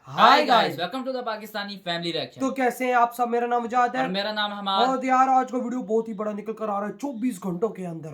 Hi guys, welcome to the Pakistani family reaction. तो कैसे हैं आप सब। मेरा नाम मुजाहिद है और मेरा नाम हमाद। और यार आज का वीडियो बहुत ही बड़ा निकल कर आ रहा है। 24 घंटों के अंदर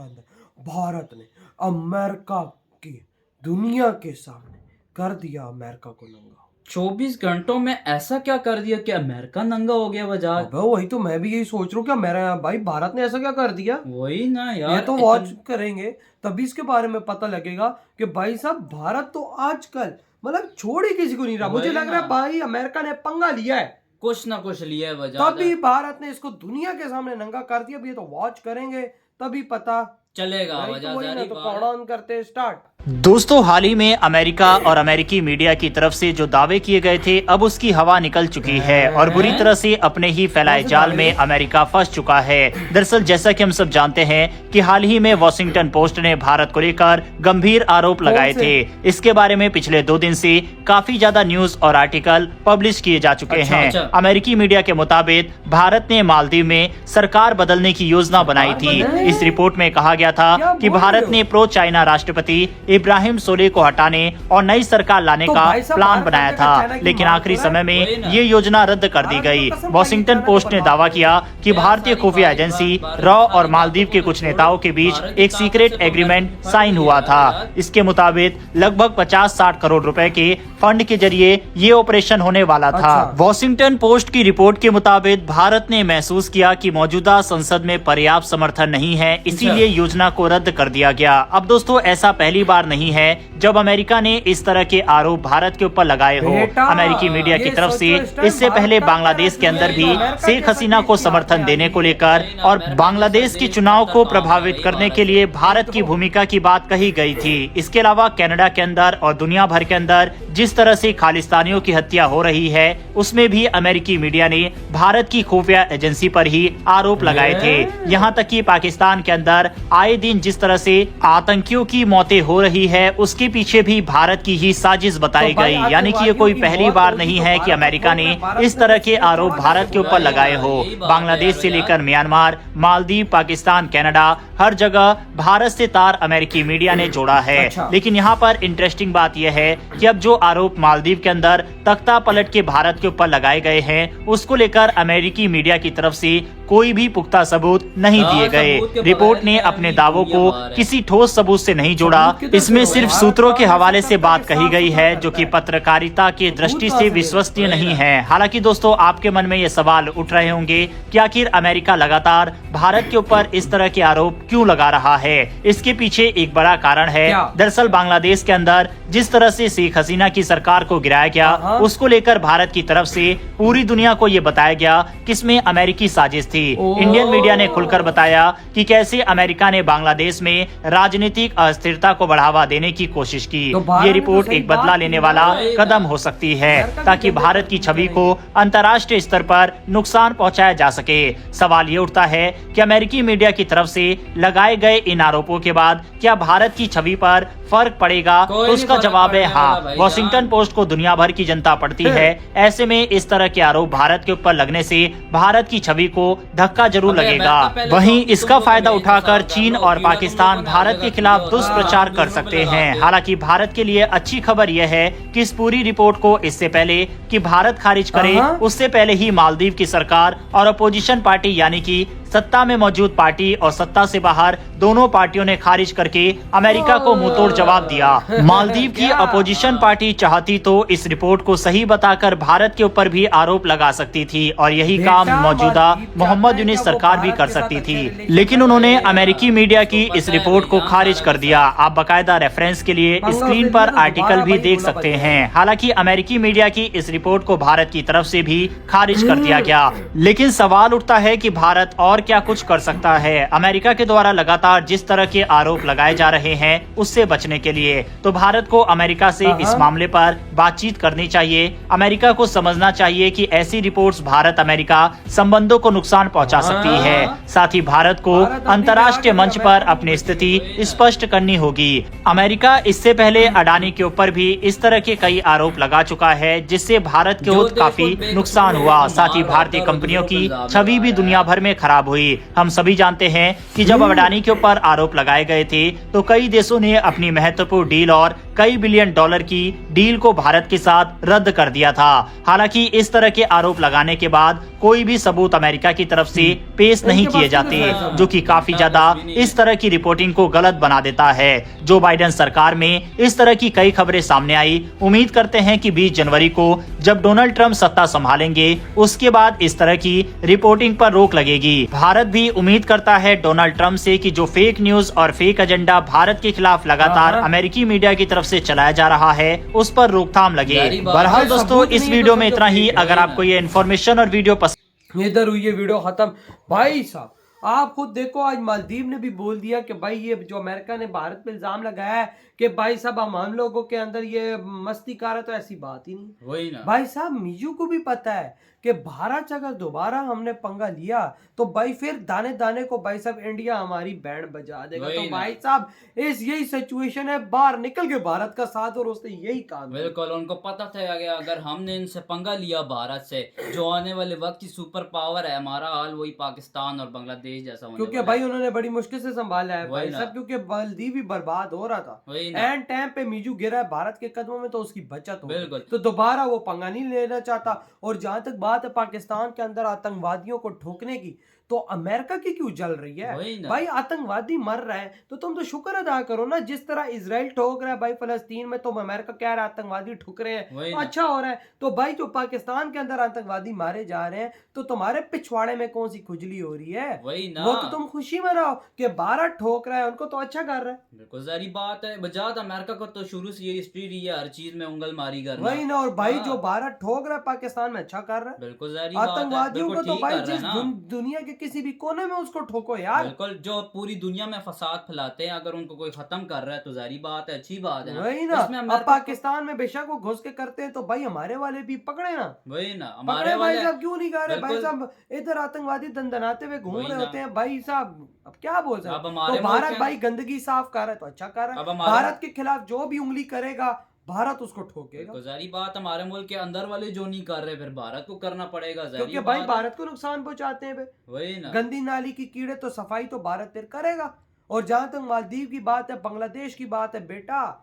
भारत ने अमेरिका की दुनिया के सामने कर दिया अमेरिका को नंगा। 24 घंटों में ऐसा क्या कर दिया कि अमेरिका नंगा हो गया वजह? वही तो मैं भी यही सोच रहा हूँ कि मेरा भाई भारत ने ऐसा क्या कर दिया। वही ना यार, ये तो वॉच करेंगे तभी इसके बारे में पता लगेगा कि भाई साहब भारत तो आजकल मतलब छोड़ ही किसी को नहीं रहा। मुझे लग रहा है भाई अमेरिका ने पंगा लिया है, कुछ ना कुछ लिया है वजह, तभी भारत ने इसको दुनिया के सामने नंगा कर दिया। अब ये तो वॉच करेंगे तभी पता चलेगा वजह। तो कौन ऑन करते स्टार्ट। दोस्तों, हाल ही में अमेरिका और अमेरिकी मीडिया की तरफ से जो दावे किए गए थे अब उसकी हवा निकल चुकी है और बुरी तरह से अपने ही फैलाए जाल में अमेरिका फंस चुका है। दरअसल जैसा कि हम सब जानते हैं कि हाल ही में वॉशिंगटन पोस्ट ने भारत को लेकर गंभीर आरोप लगाए थे। इसके बारे में पिछले 2 दिन से काफी ज्यादा न्यूज और आर्टिकल पब्लिश किए जा चुके हैं। अमेरिकी मीडिया के मुताबिक भारत ने मालदीव में सरकार बदलने की योजना बनाई थी। इस रिपोर्ट में कहा गया था कि भारत ने प्रो चाइना राष्ट्रपति इब्राहिम सोलेह को हटाने और नई सरकार लाने का प्लान बनाया था, लेकिन आखिरी समय में ये योजना रद्द कर दी गई। वॉशिंगटन पोस्ट ने दावा किया कि भारतीय खुफिया एजेंसी रॉ और मालदीव के कुछ नेताओं के बीच एक सीक्रेट एग्रीमेंट साइन हुआ था। इसके मुताबिक लगभग 50-60 करोड़ रुपए के फंड के जरिए ये ऑपरेशन होने वाला था। वॉशिंगटन पोस्ट की रिपोर्ट के मुताबिक भारत ने महसूस किया कि मौजूदा संसद में पर्याप्त समर्थन नहीं है, इसीलिए योजना को रद्द कर दिया गया। अब दोस्तों, ऐसा पहली बार नहीं है जब अमेरिका ने इस तरह के आरोप भारत के ऊपर लगाए हो। अमेरिकी मीडिया की तरफ से इससे पहले बांग्लादेश के अंदर भी शेख हसीना को समर्थन देने को लेकर और बांग्लादेश के चुनाव को प्रभावित करने के लिए भारत की भूमिका की बात कही गई थी। इसके अलावा कनाडा के अंदर और दुनिया भर के अंदर जिस तरह से खालिस्तानियों की हत्या हो रही है उसमें भी अमेरिकी मीडिया ने भारत की खुफिया एजेंसी पर ही आरोप लगाए थे। यहाँ तक कि पाकिस्तान के अंदर आए दिन जिस तरह से आतंकियों की मौतें हो रही है उसके पीछे भी भारत की ही साजिश बताई गई। यानी कि ये कोई पहली बार नहीं है कि अमेरिका ने इस तरह के आरोप भारत के ऊपर लगाए हो। बांग्लादेश से लेकर म्यांमार, मालदीव, पाकिस्तान, कनाडा, हर जगह भारत से तार अमेरिकी मीडिया ने जोड़ा है। लेकिन यहाँ पर इंटरेस्टिंग बात यह है कि अब जो आरोप मालदीव के अंदर तख्ता पलट के भारत के ऊपर लगाए गए हैं उसको लेकर अमेरिकी मीडिया की तरफ से कोई भी पुख्ता सबूत नहीं दिए गए। रिपोर्ट ने अपने दावों को किसी ठोस सबूत से नहीं जोड़ा। इसमें सिर्फ सूत्रों के हवाले से बात कही गई है जो कि पत्रकारिता की दृष्टि से विश्वसनीय नहीं है। हालांकि दोस्तों, आपके मन में ये सवाल उठ रहे होंगे कि आखिर अमेरिका लगातार भारत के ऊपर इस तरह के आरोप क्यों लगा रहा है। इसके पीछे एक बड़ा कारण है। दरअसल बांग्लादेश के अंदर जिस तरह से शेख हसीना की सरकार को गिराया गया उसको लेकर भारत की तरफ से पूरी दुनिया को ये बताया गया कि इसमें अमेरिकी साजिश थी। इंडियन मीडिया ने खुलकर बताया कि कैसे अमेरिका ने बांग्लादेश में राजनीतिक अस्थिरता को बढ़ावा देने की कोशिश की। ये रिपोर्ट एक बदला लेने वाला कदम हो सकती है ताकि भारत की छवि को अंतर्राष्ट्रीय स्तर पर नुकसान पहुंचाया जा सके। सवाल ये उठता है कि अमेरिकी मीडिया की तरफ से लगाए गए इन आरोपों के बाद क्या भारत की छवि पर फर्क पड़ेगा? तो उसका जवाब है हाँ। वॉशिंगटन पोस्ट को दुनिया भर की जनता पढ़ती है। ऐसे में इस तरह के आरोप भारत के ऊपर लगने से भारत की छवि को धक्का जरूर लगेगा। वहीं इसका फायदा उठाकर चीन और पाकिस्तान भारत के खिलाफ दुष्प्रचार कर सकते हैं। हालांकि भारत के लिए अच्छी खबर यह है कि इस पूरी रिपोर्ट को इससे पहले कि भारत खारिज करे उससे पहले ही मालदीव की सरकार और अपोजिशन पार्टी यानी कि सत्ता में मौजूद पार्टी और सत्ता से बाहर दोनों पार्टियों ने खारिज करके अमेरिका को मुंहतोड़ जवाब दिया। मालदीव की अपोजिशन पार्टी चाहती तो इस रिपोर्ट को सही बताकर भारत के ऊपर भी आरोप लगा सकती थी और यही काम मौजूदा मोहम्मद यूनिस सरकार भी कर सकती थी, लेकिन उन्होंने अमेरिकी मीडिया की इस रिपोर्ट को खारिज कर दिया। आप बाकायदा रेफरेंस के लिए स्क्रीन पर आर्टिकल भी देख सकते हैं। हालांकि अमेरिकी मीडिया की इस रिपोर्ट को भारत की तरफ से भी खारिज कर दिया गया, लेकिन सवाल उठता है कि भारत और क्या कुछ कर सकता है अमेरिका के द्वारा लगातार जिस तरह के आरोप लगाए जा रहे हैं उससे बचने के लिए। तो भारत को अमेरिका से इस मामले पर बातचीत करनी चाहिए। अमेरिका को समझना चाहिए कि ऐसी रिपोर्ट्स भारत अमेरिका संबंधों को नुकसान पहुंचा सकती है। साथ ही भारत को अंतर्राष्ट्रीय मंच पर अपनी स्थिति स्पष्ट करनी होगी। अमेरिका इससे पहले अडानी के ऊपर भी इस तरह के कई आरोप लगा चुका है जिससे भारत को काफी नुकसान हुआ। साथ ही भारतीय कंपनियों की छवि भी दुनिया भर में खराब हुई। हम सभी जानते हैं कि जब अडानी के ऊपर आरोप लगाए गए थे तो कई देशों ने अपनी महत्वपूर्ण डील और कई बिलियन डॉलर की डील को भारत के साथ रद्द कर दिया था। हालांकि इस तरह के आरोप लगाने के बाद कोई भी सबूत अमेरिका की तरफ से पेश नहीं किए जाते, जो कि काफी ज्यादा इस तरह की रिपोर्टिंग को गलत बना देता है। जो बाइडेन सरकार में इस तरह की कई खबरें सामने आई। उम्मीद करते हैं कि 20 जनवरी को जब डोनाल्ड ट्रंप सत्ता संभालेंगे उसके बाद इस तरह की रिपोर्टिंग पर रोक लगेगी। भारत भी उम्मीद करता है डोनाल्ड ट्रंप से कि जो फेक न्यूज और फेक एजेंडा भारत के खिलाफ लगातार अमेरिकी मीडिया की तरफ से चलाया जा रहा है उस पर रोकथाम लगे। बहरहाल दोस्तों, इस वीडियो में इतना ही। अगर आपको ये इन्फॉर्मेशन और वीडियो पसंद इधर हुई ये वीडियो खत्म। भाई साहब आप खुद देखो, आज मालदीव ने भी बोल दिया कि भाई ये जो अमेरिका ने भारत पे इल्जाम लगाया है कि भाई साहब हम लोगों के अंदर ये मस्ती कर रहा है, तो ऐसी बात ही नहीं। वही ना भाई साहब मीजू को भी पता है कि भारत से अगर दोबारा हमने पंगा लिया तो भाई फिर दाने दाने को भाई साहब इंडिया हमारी बैंड बजा देगा। तो भाई साहब इस यही सिचुएशन है, बाहर निकल के भारत का साथ और उसने यही काम किया। बिल्कुल, उनको पता था कि अगर हमने इनसे पंगा लिया भारत से, जो आने वाले वक्त की सुपर पावर है, हमारा हाल वही पाकिस्तान और बांग्लादेश जैसा होने क्योंकि वाला भाई उन्होंने बड़ी मुश्किल से संभाला है भाई ना। साहब, क्योंकि मालदीव भी बर्बाद हो रहा था। वही ना। एंड टाइम पे मीजू गिरा है भारत के कदमों में तो उसकी बचत हो गई। बिल्कुल। तो दोबारा वो पंगा नहीं लेना चाहता। और जहां तक बात है पाकिस्तान के अंदर आतंकवादियों को ठोकने की, तो अमेरिका की क्यों जल रही है? वही ना। भाई आतंकवादी मर रहे हैं तो तुम तो शुक्र अदा करो ना। जिस तरह इजराइल ठोक रहा है भाई फलस्तीन में, तो अमेरिका कह रहा है आतंकवादी ठुक रहे हैं, वही तो ना। अच्छा हो रहा है। तो भाई जो पाकिस्तान के अंदर आतंकवादी मारे जा रहे हैं तो तुम्हारे पिछवाड़े में कौन सी खुजली हो रही है? वही ना। वो तो तुम खुशी मनाओ कि भारत ठोक रहा है उनको, तो अच्छा कर रहा है। बिल्कुल सारी बात है। बजात अमेरिका को तो शुरू से ये हिस्ट्री रही है हर चीज में उंगल मारी करना। वही ना। और भाई हाँ। जो भारत ठोक रहा है पाकिस्तान में अच्छा कर रहा है। बिल्कुल सारी बात है। आतंकवादियों को बिल्कुल तो ठीक भाई कर रहा है जिस ना। दुनिया के किसी भी कोने में उसको ठोको यार। बिल्कुल, जो पूरी दुनिया में फसाद फैलाते हैं, अगर उनको कोई खत्म कर रहा है तो जारी बात है, अच्छी बात है। वही ना। इसमें अब अमेरिका पाकिस्तान में बेशक वो घुस के करते हैं तो भाई हमारे वाले भी पकड़े ना। वही ना, पकड़े हमारे भाई वाले साहब, क्यों नहीं कर रहे? भाई बिल्कुल। साहब इधर आतंकवादी दंदनाते हुए घूम वही रहे ना। होते हैं भाई साहब। अब क्या बोल सकते अब हैं? हमारे तो मुल्क भारत के- भाई गंदगी साफ कर रहा है तो अच्छा कर रहा अब है। हमारे- भारत के खिलाफ जो भी उंगली करेगा भारत उसको ठोकेगा। बिल्कुल जारी बात, हमारे मुल्क के अंदर वाले जो नहीं कर रहे फिर भारत को करना पड़ेगा। जारी क्योंकि भाई बात है। भारत को नुकसान पहुंचाते हैं वे। वही ना। गंदी नाली की कीड़े तो सफाई तो भारत फिर करेगा। और जहां तक मालदीव की बात है, बांग्लादेश की बात है, बेटा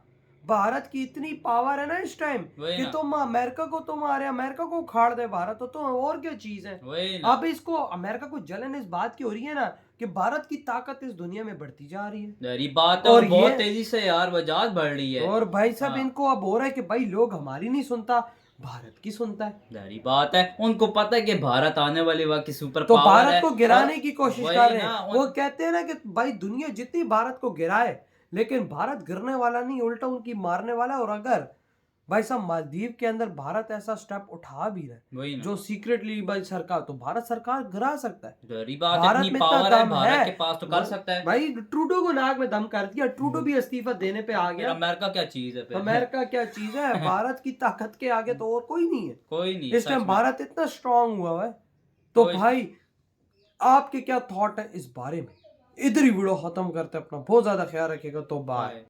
भारत की इतनी पावर है ना इस टाइम वही कि ना। तुम अमेरिका को अमेरिका को उखाड़ दे भारत, तो और क्या चीज है? वही ना। अब इसको अमेरिका को जलन इस बात की हो रही है ना कि भारत की ताकत इस दुनिया में बढ़ती जा रही है। जारी बात है। और और बहुत ये- तेजी से यार वजाहत बढ़ रही है। और भाई साहब हाँ। इनको अब हो रहा है कि भाई लोग हमारी नहीं सुनता, भारत की सुनता है। जारी बात है, उनको पता है कि भारत आने वाले वक्त की सुपर तो पावर भारत है। को गिराने और की कोशिश वही कर रहे ना, हैं। वो कहते हैं ना कि भाई दुनिया जितनी भारत को गिराए लेकिन भारत गिरने वाला नहीं, उल्टा उनकी मारने वाला है। और अगर भाई साहब मालदीव के अंदर भारत ऐसा स्टेप उठा भी रहा है वही ना। जो सीक्रेटली भाई सरकार, तो भारत सरकार गिरा सकता है। जारी बात है, भारत इतनी में इतना पावर है दम भारत है के पास तो कर सकता है। भाई ट्रूडो को नाक में दम कर दिया, ट्रूडो भी इस्तीफा देने पे आ फिर गया। अमेरिका क्या चीज है फिर? अमेरिका क्या चीज है? भारत की ताकत के आगे तो और कोई नहीं है। कोई नहीं। इस सच टाइम में। भारत इतना स्ट्रांग हुआ है। तो कोई- भाई आपके क्या थॉट है इस बारे में? इधर ही वीडियो खत्म करते हैं। अपना बहुत ज्यादा ख्याल रखिएगा। तो बाय। बाय।